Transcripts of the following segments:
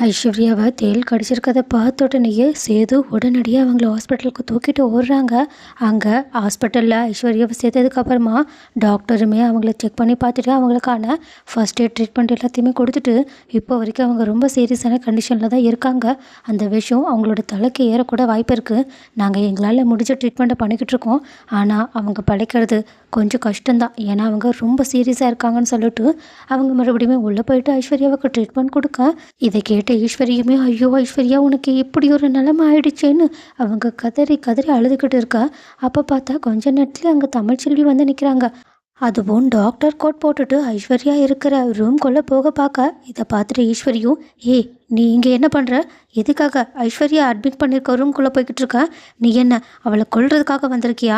ஐஸ்வர்யாவை தேள் கடிச்சிருக்கதை பார்த்த உடனேயே சேது உடனடியாக அவங்கள ஹாஸ்பிட்டலுக்கு தூக்கிட்டு ஓடுறாங்க. அங்கே ஹாஸ்பிட்டலில் ஐஸ்வர்யாவை சேர்த்ததுக்கப்புறமா டாக்டருமே அவங்கள செக் பண்ணி பார்த்துட்டு அவங்களுக்கான ஃபர்ஸ்ட் எய்ட் ட்ரீட்மெண்ட் எல்லாத்தையுமே கொடுத்துட்டு இப்போ வரைக்கும் அவங்க ரொம்ப சீரியஸான கண்டிஷனில் தான் இருக்காங்க. அந்த விஷயம் அவங்களோட தலைக்கு ஏறக்கூட வாய்ப்பு இருக்குது. நாங்கள் எங்களால் முடிஞ்ச ட்ரீட்மெண்ட்டை பண்ணிக்கிட்டு இருக்கோம். ஆனால் அவங்க பழைக்கிறது கொஞ்சம் கஷ்டம்தான். ஏன்னா அவங்க ரொம்ப சீரியஸாக இருக்காங்கன்னு சொல்லிட்டு அவங்க மறுபடியும் உள்ளே போயிட்டு ஐஸ்வர்யாவுக்கு ட்ரீட்மெண்ட் கொடுக்க இதை கேட்டு ஈஸ்வரியுமே ஐயோ ஐஸ்வர்யா உனக்கு இப்படி ஒரு நிலைமை ஆயிடுச்சேன்னு அவங்க கதறி கதறி அழுதுகிட்டு இருக்கா. அப்போ பார்த்தா கொஞ்ச நேரத்துல அங்கே தமிழ்ச்செல்வி வந்து நிற்கிறாங்க. அதுவும் டாக்டர் கோட் போட்டுட்டு ஐஸ்வர்யா இருக்கிற ரூம்குள்ளே போக பார்க்க இதை பார்த்துட்டு ஈஸ்வரியும் ஏய் நீ இங்கே என்ன பண்ணுற, எதுக்காக ஐஸ்வர்யா அட்மிட் பண்ணியிருக்க ரூம்குள்ளே போய்கிட்டு இருக்க, நீ என்ன அவளை கொல்றதுக்காக வந்திருக்கியா,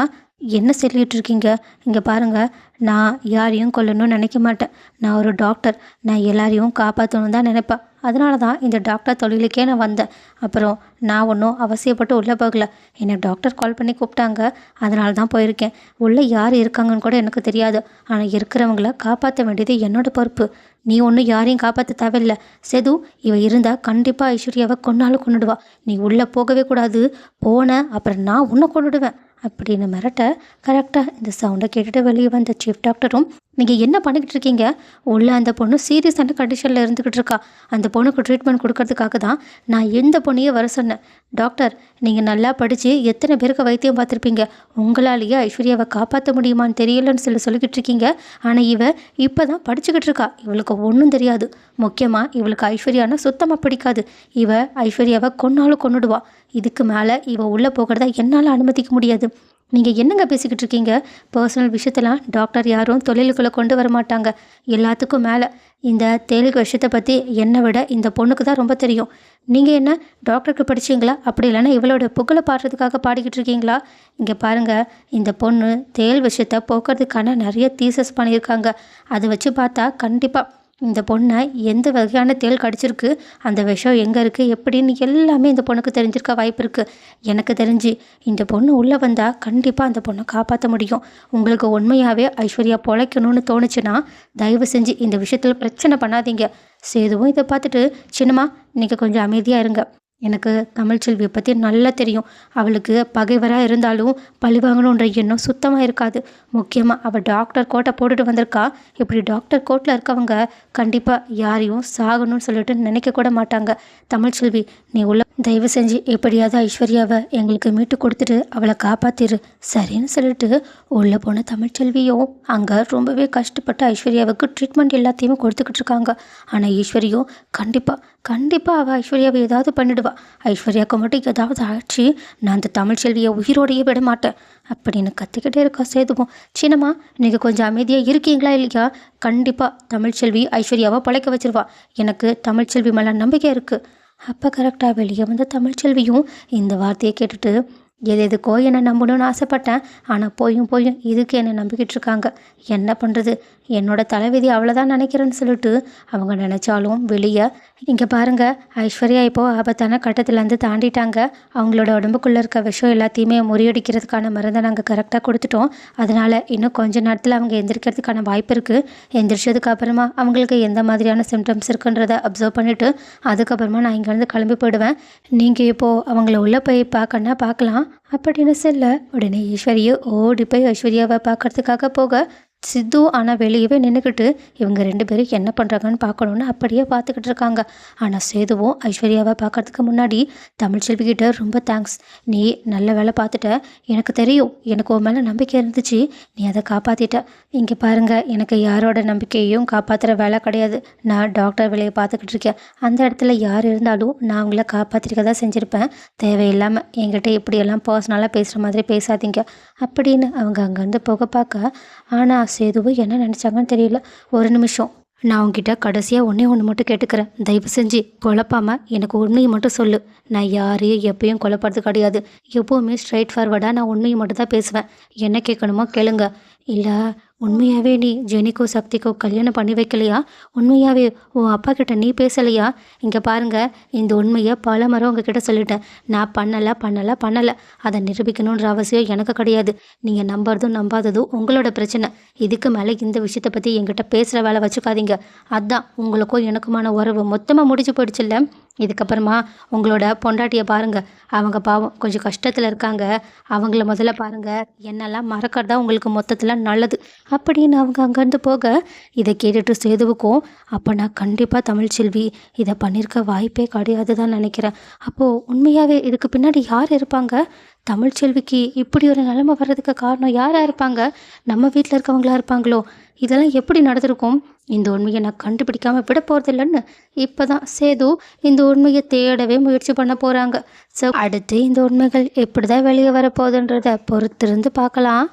என்ன சொல்லிகிட்டு இருக்கீங்க, இங்கே பாருங்கள் நான் யாரையும் கொல்லணும்னு நினைக்க மாட்டேன், நான் ஒரு டாக்டர், நான் எல்லாரையும் காப்பாற்றணும் தான் நினைப்பேன், அதனால தான் இந்த டாக்டர் தொழிலுக்கே நான் வந்தேன். அப்புறம் நான் ஒன்றும் அவசியப்பட்டு உள்ளே போகல, என்னை டாக்டர் கால் பண்ணி கூப்பிட்டாங்க, அதனால தான் போயிருக்கேன். உள்ளே யார் இருக்காங்கன்னு கூட எனக்கு தெரியாது, ஆனால் இருக்கிறவங்கள காப்பாற்ற வேண்டியது என்னோட பொறுப்பு. நீ ஒன்றும் யாரையும் காப்பாற்ற தேவையில்லை. செது இவ இருந்தால் கண்டிப்பாக ஐஸ்வர்யாவை கொன்னாலும் கொண்டுடுவா, நீ உள்ளே போகவே கூடாது, போன அப்புறம் நான் உன்னை கொண்டுடுவேன் அப்படின்னு மிரட்ட கரெக்டாக இந்த சவுண்டை கேட்டுட்டு வெளியே வந்த சீஃப் டாக்டரும் நீங்கள் என்ன பண்ணிக்கிட்டு இருக்கீங்க, உள்ள அந்த பொண்ணு சீரியஸான கண்டிஷனில் இருந்துக்கிட்டு இருக்கா, அந்த பொண்ணுக்கு ட்ரீட்மெண்ட் கொடுக்கறதுக்காக தான் நான் எந்த பொண்ணையே வர சொன்னேன். டாக்டர் நீங்கள் நல்லா படித்து எத்தனை பேருக்கு வைத்தியம் பார்த்துருப்பீங்க, உங்களாலேயே ஐஸ்வர்யாவை காப்பாற்ற முடியுமான்னு தெரியலன்னு சொல்லிக்கிட்டு இருக்கீங்க. ஆனால் இவ இப்போ தான் படிச்சுக்கிட்டு இருக்கா, இவளுக்கு ஒன்றும் தெரியாது. முக்கியமாக இவளுக்கு ஐஸ்வர்யானா சுத்தமாக பிடிக்காது, இவ ஐஸ்வர்யாவை கொன்னாலும் கொன்னுடுவா. இதுக்கு மேலே இவ உள்ளே போகிறத என்னால் அனுமதிக்க முடியாது. நீங்கள் என்னங்க பேசிக்கிட்டு இருக்கீங்க, பர்சனல் விஷயத்தெல்லாம் டாக்டர் யாரும் தொழிலுக்குள்ளே கொண்டு வர மாட்டாங்க. எல்லாத்துக்கும் மேலே இந்த தேலுக்கு விஷயத்தை பற்றி என்னை விட இந்த பொண்ணுக்கு தான் ரொம்ப தெரியும். நீங்கள் என்ன டாக்டருக்கு படிச்சிங்களா, அப்படி இல்லைன்னா இவளோட புகழை பாடுறதுக்காக பாடிக்கிட்டு இருக்கீங்களா? இங்கே பாருங்கள், இந்த பொண்ணு தேல் விஷயத்தை போக்குறதுக்கான நிறைய தீசஸ் பண்ணியிருக்காங்க. அதை வச்சு பார்த்தா கண்டிப்பாக இந்த பொண்ணை எந்த வகையான தேள் கடிச்சிருக்கு, அந்த விஷம் எங்கே இருக்குது எப்படின்னு எல்லாமே இந்த பொண்ணுக்கு தெரிஞ்சிருக்க வாய்ப்பு இருக்குது. எனக்கு தெரிஞ்சு இந்த பொண்ணு உள்ளே வந்தால் கண்டிப்பாக அந்த பொண்ணை காப்பாற்ற முடியும். உங்களுக்கு உண்மையாகவே ஐஸ்வர்யா பொழைக்கணும்னு தோணுச்சுன்னா தயவு செஞ்சு இந்த விஷயத்தில் பிரச்சனை பண்ணாதீங்க. சேதுவும் இதை பார்த்துட்டு சின்னம்மா நீங்கள் கொஞ்சம் அமைதியாக இருங்க, எனக்கு தமிழ்ச்செல்வியை பற்றி நல்லா தெரியும். அவளுக்கு பகைவராக இருந்தாலும் பழிவாங்கணுன்ற எண்ணம் சுத்தமாக இருக்காது. முக்கியமாக அவள் டாக்டர் கோட்டை போட்டுட்டு வந்திருக்கா. இப்படி டாக்டர் கோட்டில் இருக்கவங்க கண்டிப்பாக யாரையும் சாகணும்னு சொல்லிட்டு நினைக்கக்கூட மாட்டாங்க. தமிழ்ச்செல்வி நீ உள்ள தயவு செஞ்சு எப்படியாவது ஐஸ்வர்யாவை எங்களுக்கு மீட்டு கொடுத்துட்டு அவளை காப்பாற்றிரு சரின்னு சொல்லிட்டு உள்ளே போன தமிழ்ச்செல்வியும் அங்கே ரொம்பவே கஷ்டப்பட்டு ஐஸ்வர்யாவுக்கு ட்ரீட்மெண்ட் எல்லாத்தையுமே கொடுத்துக்கிட்டு இருக்காங்க. ஆனால் ஈஸ்வரியும் கண்டிப்பாக அவள் ஐஸ்வர்யாவை ஏதாவது பண்ணிடுவா, ஐஸ்வர்யாவுக்கு மட்டும் ஏதாவது ஆச்சு நான் அந்த தமிழ்ச்செல்வியை உயிரோடையே விட மாட்டேன் அப்படின்னு கத்திக்கிட்டே இருக்கா. சேதுவும் சின்னம்மா நீங்கள் கொஞ்சம் அமைதியாக இருக்கீங்களா இல்லையா, கண்டிப்பாக தமிழ்ச்செல்வி ஐஸ்வர்யாவை பழைக்க வச்சிருவா, எனக்கு தமிழ்ச்செல்வி மேலே நம்பிக்கை இருக்குது. அப்போ கரெக்டாக வெளியே வந்த தமிழ்ச்செல்வியும் இந்த வார்த்தையை கேட்டுட்டு எதுக்கோ என்னை நம்பணும்னு ஆசைப்பட்டேன், ஆனால் போயும் இதுக்கு என்னை நம்பிக்கிட்டு இருக்காங்க, என்ன பண்ணுறது, என்னோட தலைவிதி அவ்வளோதான் நினைக்கிறேன்னு சொல்லிட்டு அவங்க நினச்சாலும் வெளியே இங்கே பாருங்கள் ஐஸ்வர்யா இப்போது ஆபத்தான கட்டத்துலேருந்து தாண்டிட்டாங்க. அவங்களோட உடம்புக்குள்ளே இருக்க விஷம் எல்லாத்தையுமே முறியடிக்கிறதுக்கான மருந்தை நாங்கள் கரெக்டாக கொடுத்துட்டோம். அதனால் இன்னும் கொஞ்ச நேரத்தில் அவங்க எந்திரிக்கிறதுக்கான வாய்ப்பு இருக்குது. எந்திரிச்சதுக்கு அப்புறமா அவங்களுக்கு எந்த மாதிரியான சிம்டம்ஸ் இருக்குன்றதை அப்சர்வ் பண்ணிவிட்டு அதுக்கப்புறமா நான் இங்கேருந்து கிளம்பி போயிடுவேன். நீங்கள் இப்போது அவங்கள உள்ளே போய் பார்க்கலாம் அப்படின்னு சொல்ல உடனே ஈஸ்வரியை ஓடி போய் ஐஸ்வர்யாவை பார்க்கறதுக்காக போக சித்து ஆனால் வெளியவே நின்றுக்கிட்டு இவங்க ரெண்டு பேரும் என்ன பண்ணுறாங்கன்னு பார்க்கணுன்னு அப்படியே பார்த்துக்கிட்டு இருக்காங்க. ஆனால் சேதுவும் ஐஸ்வர்யாவை பார்க்கறதுக்கு முன்னாடி தமிழ்ச்செல்விக்கிட்ட ரொம்ப தேங்க்ஸ், நீ நல்ல வேலை பார்த்துட்ட, எனக்கு தெரியும் எனக்கு உன் மேலே நம்பிக்கை இருந்துச்சு, நீ அதை காப்பாற்றிட்ட. இங்கே பாருங்கள் எனக்கு யாரோட நம்பிக்கையையும் காப்பாற்றுற வேலை கிடையாது, நான் டாக்டர் வேலையை பார்த்துக்கிட்டு இருக்கேன், அந்த இடத்துல யார் இருந்தாலும் நான் அவங்கள காப்பாற்றிருக்க தான் செஞ்சுருப்பேன், தேவையில்லாமல் என்கிட்ட இப்படியெல்லாம் பர்சனலாக பேசுகிற மாதிரி பேசாதீங்க அப்படின்னு அவங்க அங்கேருந்து போக பார்க்க. ஆனால் சேதுவும் என்ன நினச்சாங்கன்னு தெரியல. ஒரு நிமிஷம், நான் உங்ககிட்ட கடைசியாக ஒன்று மட்டும் கேட்டுக்கிறேன், தயவு செஞ்சு குழப்பாமல் எனக்கு உண்மையை மட்டும் சொல்லு, நான் யாரையும் எப்பயும் குழப்பறது கிடையாது, எப்போவுமே ஸ்ட்ரைட் ஃபார்வர்டாக நான் உண்மையை மட்டும் தான் பேசுவேன், என்ன கேட்கணுமோ கேளுங்க. இல்லை உண்மையாகவே நீ ஜெனிக்கோ சக்திக்கோ கல்யாணம் பண்ணி வைக்கலையா, உண்மையாகவே உன் அப்பா கிட்ட நீ பேசலையா, இங்கே பாருங்கள் இந்த உண்மையை பல முறை உங்ககிட்ட சொல்லிட்டேன், நான் பண்ணலை, அதை நிரூபிக்கணுன்ற அவசியம் எனக்கு கிடையாது, நீங்கள் நம்புறதும் நம்பாததும் உங்களோட பிரச்சனை, இதுக்கு மேலே இந்த விஷயத்தை பற்றி என்கிட்ட பேசுகிற வேலை வச்சுக்காதீங்க, அதான் உங்களுக்கும் எனக்குமான உறவு மொத்தமாக முடிச்சு போயிடுச்சுல்ல, இதுக்கப்புறமா உங்களோட பொண்டாட்டியை பாருங்க. அவங்க பாவம் கொஞ்சம் கஷ்டத்தில் இருக்காங்க. அவங்கள முதல்ல பாருங்க. என்னெல்லாம் மறக்கறதா உங்களுக்கு மொத்தத்தில் நல்லது அப்படின்னு அவங்க அங்கேருந்து போக, இதை கேட்டுட்டு சேதுவுக்கும், அப்போ நான் கண்டிப்பாக தமிழ்ச்செல்வி இதை பண்ணியிருக்க வாய்ப்பே கிடையாது தான் நினைக்கிறேன். அப்போது உண்மையாகவே இதுக்கு பின்னாடி யார் இருப்பாங்க? தமிழ்ச்செல்விக்கு இப்படி ஒரு நிலைமை வர்றதுக்கு காரணம் யாராக இருப்பாங்க? நம்ம வீட்டில் இருக்கவங்களா இருப்பாங்களோ? இதெல்லாம் எப்படி நடந்திருக்கும்? இந்த உண்மையை நான் கண்டுபிடிக்காம விட போகிறதில்லன்னு இப்போ தான் சேது இந்த உண்மையை தேடவே முயற்சி பண்ண போகிறாங்க. ஸோ அடுத்து இந்த உண்மைகள் எப்படி தான் வெளியே வரப்போகுதுன்றத பொறுத்திருந்து பார்க்கலாம்.